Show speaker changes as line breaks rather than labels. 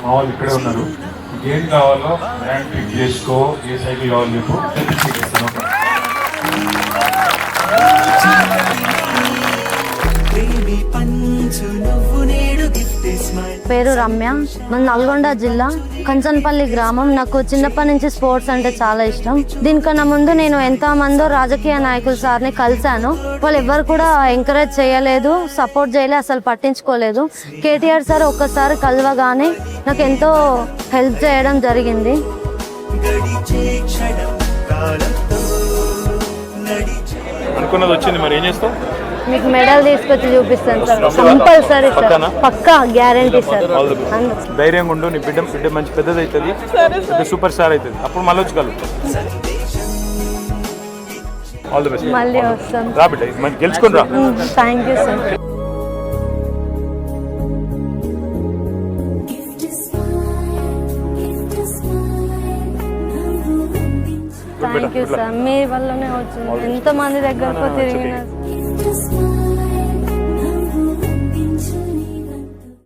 మా వాళ్ళు ఇక్కడే ఉన్నారు. ఏం కావాలో బ్రాండ్ పిక్ చేసుకో, ఏ సైకిల్ కావాలో చెప్పు.
పేరు రమ్య, మన నల్గొండ జిల్లా కంచన్పల్లి గ్రామం. నాకు చిన్నప్పటి నుంచి స్పోర్ట్స్ అంటే చాలా ఇష్టం. దీనికన్నా ముందు నేను ఎంతో మందో రాజకీయ నాయకులు సార్ని కలిశాను. వాళ్ళు ఎవరు కూడా ఎంకరేజ్ చేయలేదు, సపోర్ట్ చేయలేదు, అసలు పట్టించుకోలేదు. కేటీఆర్ సార్ ఒక్కసారి కలవగానే నాకు ఎంతో హెల్ప్ చేయడం జరిగింది.
అనుకున్నది వచ్చింది, మరి ఏం చేస్తావు?
మీకు మెడల్ తీసుకొచ్చి చూపిస్తాను సార్, కంపల్సరీ సార్, పక్కా గ్యారంటీ సార్.
ధైర్యంగా ఉండు, నీ బిడ్డ మంచి పెద్దది అవుతుంది, పెద్ద సూపర్ స్టార్ అవుతుంది, అప్పుడు మళ్ళీ వచ్చి కలుగుతాం. All the best.
మళ్ళీ వస్తాం.
రా బిడ్డ, గెలుచుకుని రా.
Thank you sir. Thank you sir, మీ వల్లనే వచ్చింది. ఎంతమంది దగ్గరకు తిరిగిన